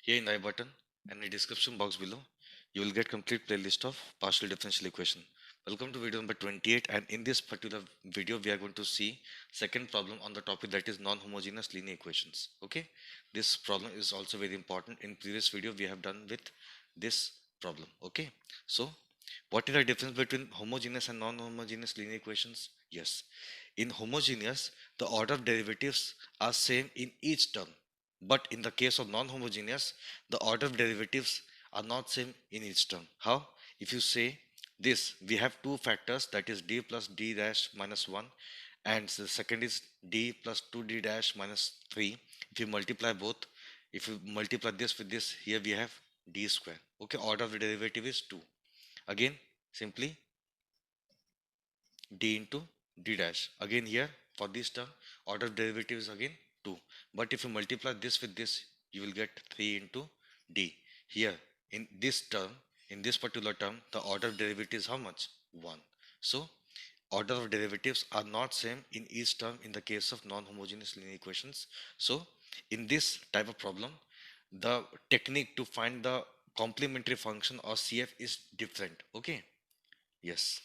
Here in the I button and the description box below, you will get complete playlist of partial differential equation. Welcome to video number 28, and in this particular video we are going to see second problem on the topic, that is non-homogeneous linear equations. Okay, this problem is also very important. In previous video we have done with this problem. Okay, so what is the difference between homogeneous and non-homogeneous linear equations? Yes, in homogeneous the order of derivatives are same in each term, but in the case of non-homogeneous, the order of derivatives are not same in each term. How? If you say this, we have two factors, that is d plus d dash minus 1, and the second is d plus 2d dash minus 3. If you multiply both, if you multiply this with this, here we have d square. Okay, order of the derivative is 2. Again, simply d into d dash. Again here, for this term, order of derivative is again 2. But if you multiply this with this, you will get 3 into d. Here, in this term, in this particular term, the order of derivative is how much? 1. So, order of derivatives are not same in each term in the case of non-homogeneous linear equations. So, in this type of problem, the technique to find the complementary function or CF is different. Okay? Yes.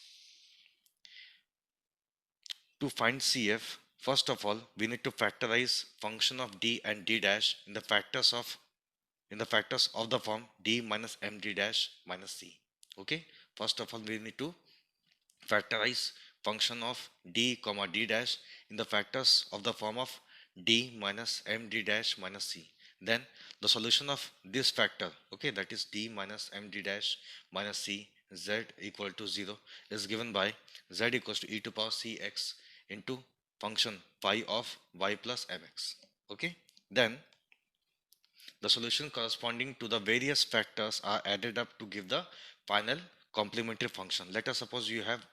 To find CF, first of all, we need to factorize function of d and d dash in the factors of the form d minus md dash minus c. Okay. First of all, we need to factorize function of d comma d dash in the factors of the form of d minus md dash minus c. Then the solution of this factor, okay, that is d minus md dash minus c, z equal to 0, is given by z equals to e to power cx into function phi of y plus mx. Okay, then the solution corresponding to the various factors are added up to give the final complementary function. Let us suppose you have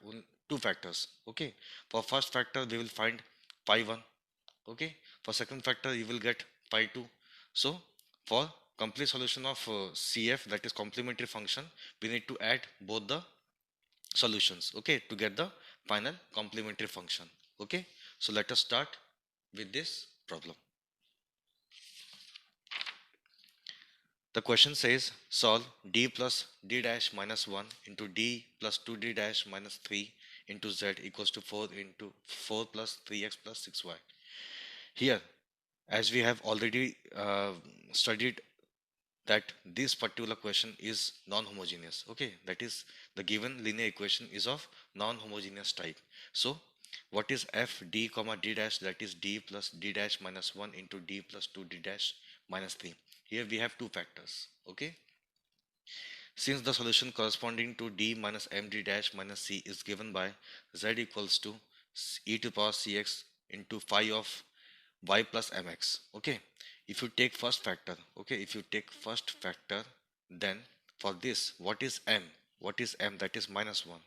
two factors. Okay, for first factor we will find phi 1. Okay, for second factor you will get phi 2. So for complete solution of CF, that is complementary function, we need to add both the solutions, okay, to get the final complementary function. Okay, so let us start with this problem. The question says solve d plus d dash minus 1 into d plus 2d dash minus 3 into z equals to 4 into 4 plus 3x plus 6y. Here, as we have already studied that this particular question is non-homogeneous. Okay, that is, the given linear equation is of non-homogeneous type. So what is f d comma d dash? That is d plus d dash minus 1 into d plus 2d dash minus 3. Here we have two factors. Okay, since the solution corresponding to d minus md dash minus c is given by z equals to e to power cx into phi of y plus mx. Okay, if you take first factor, okay, if you take first factor, then for this, what is m? What is m? That is minus 1.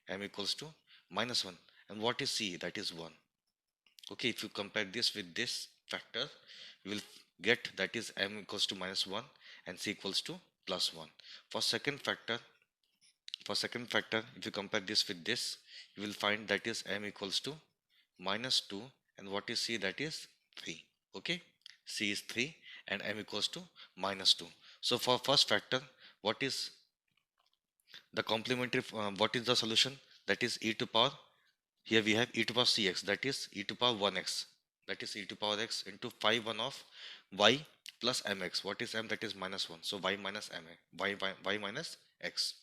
M equals to minus 1. And what is c? That is 1. Okay, if you compare this with this factor, you will get that is m equals to minus 1 and c equals to plus 1. For second factor, if you compare this with this, you will find that is m equals to minus 2, and what is c? That is 3. Okay, c is 3 and m equals to minus 2. So for first factor, what is the complementary, what is the solution? That is e to power, here we have e to power cx, that is e to power 1x, that is e to power x into phi 1 of y plus mx. What is m? That is minus 1. So y minus m, y minus x.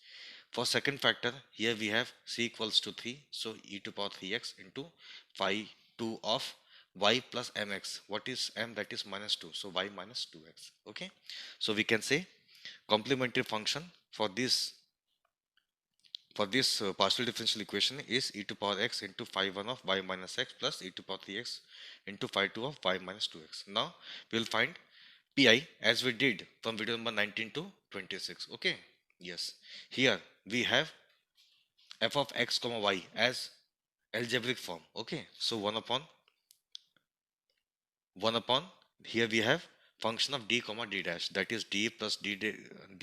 For second factor, here we have c equals to 3. So e to power 3x into phi 2 of y plus mx. What is m? That is minus 2. So y minus 2x. Okay. So we can say complementary function for this partial differential equation is e to power x into phi 1 of y minus x plus e to power 3x into phi 2 of y minus 2x. Now we will find pi as we did from video number 19 to 26. Okay. Yes. Here we have f of x comma y as algebraic form. Okay. So 1 upon, here we have function of d comma d dash, that is d plus d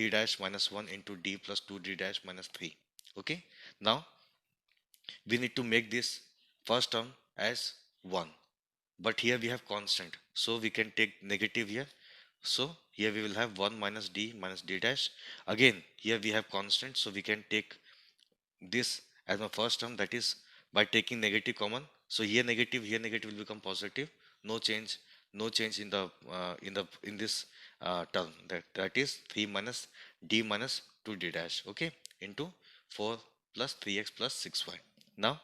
dash minus 1 into d plus 2d dash minus 3. Okay. Now we need to make this first term as 1, but here we have constant, so we can take negative here. So here we will have 1 minus d minus d dash. Again, here we have constant, so we can take this as my first term, that is by taking negative common. So here negative will become positive. No change, no change in the in this term. That is 3 minus d minus 2d dash. Okay, into 4 plus 3x plus 6y. Now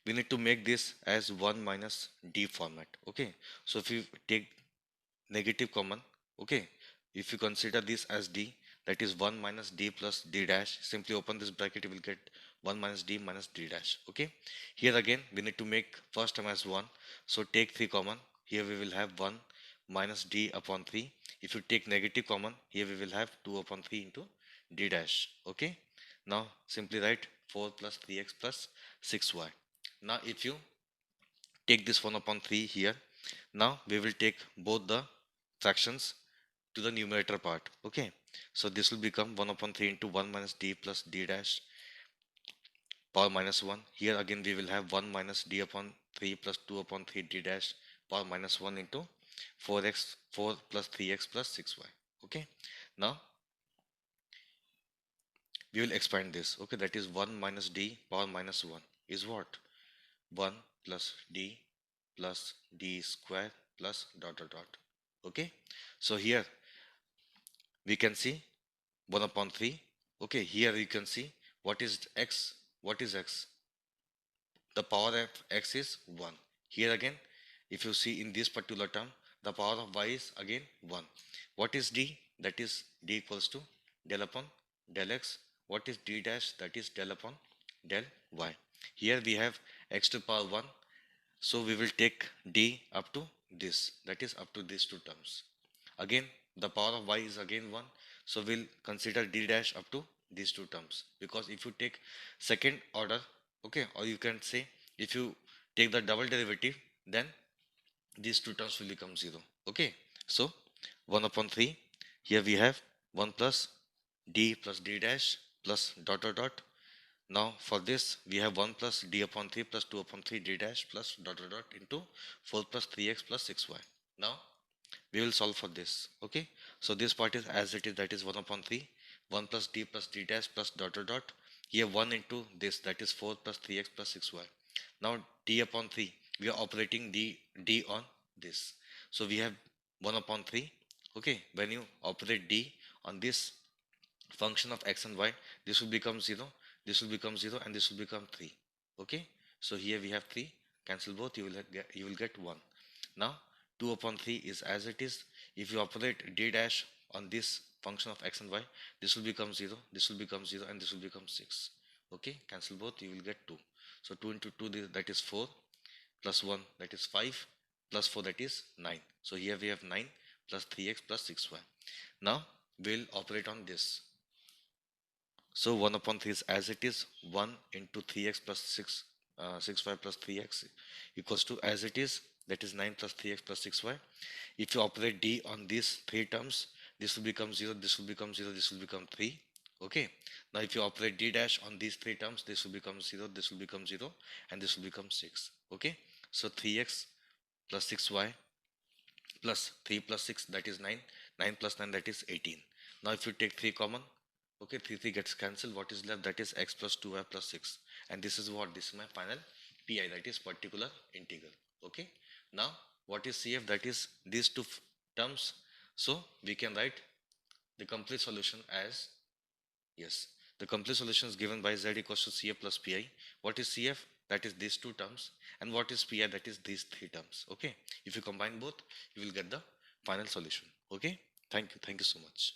we need to make this as 1 minus d format. Okay, so if you take negative common, okay, if you consider this as d, that is 1 minus d plus d dash, simply open this bracket, you will get 1 minus d minus d dash. Okay, here again we need to make first term as 1, so take 3 common. Here we will have 1 minus d upon 3. If you take negative common, here we will have 2 upon 3 into d dash. Okay, now simply write 4 plus 3x plus 6y. Now if you take this 1 upon 3 here, now we will take both the fractions to the numerator part. Okay, so this will become 1 upon 3 into 1 minus d plus d dash power minus 1. Here again we will have 1 minus d upon 3 plus 2 upon 3 d dash power minus 1 into 4 plus 3x plus 6y. Okay, now we will expand this. Okay, that is 1 minus d power minus 1 is what? 1 plus d plus d square plus dot dot dot. Okay, so here we can see 1 upon 3. Okay, here you can see what is x. What is x? The power of x is 1. Here again, if you see in this particular term, the power of y is again 1. What is d? That is d equals to del upon del x. What is d dash? That is del upon del y. Here we have x to the power 1. So we will take d up to this. That is up to these two terms. Again, the power of y is again 1. So we'll consider d dash up to these two terms. Because if you take second order, okay, or you can say if you take the double derivative, then these two terms will become 0. Okay, so 1 upon 3. Here we have 1 plus d dash plus dot dot dot. Now for this we have 1 plus d upon 3 plus 2 upon 3 d dash plus dot dot dot into 4 plus 3x plus 6y. Now we will solve for this. Okay, so this part is as it is, that is 1 upon 3, 1 plus d dash plus dot dot dot. Here 1 into this, that is 4 plus 3x plus 6y. Now d upon 3, we are operating d on this, so we have 1 upon 3. Okay, when you operate d on this function of x and y, this will become 0, this will become 0, and this will become 3. Okay, so here we have 3, cancel both, you will get 1. Now 2 upon 3 is as it is. If you operate d dash on this function of x and y, this will become 0, this will become 0, and this will become 6. Okay, cancel both, you will get 2. So 2 into 2, that is 4, plus 1, that is 5, plus 4, that is 9. So here we have 9 plus 3x plus 6y. Now we'll operate on this. So 1 upon 3 is as it is, 1 into 3x plus 6y plus 3x equals to as it is, that is 9 plus 3x plus 6y. If you operate d on these three terms, this will become 0, this will become 0, this will become 3. Okay, now if you operate d dash on these three terms, this will become 0, this will become 0, and this will become 6. Okay, so 3x plus 6y plus 3 plus 6, that is 9, 9 plus 9, that is 18. Now if you take 3 common, okay, 3 gets cancelled, what is left? That is x plus 2y plus 6, and this is what? This is my final pi, that is particular integral. Okay, now what is cf? That is these two terms, so we can write the complete solution as, yes, the complete solution is given by z equals to cf plus pi. What is cf? That is these two terms, and what is pi? That is these three terms. Okay, if you combine both, you will get the final solution. Okay, thank you so much.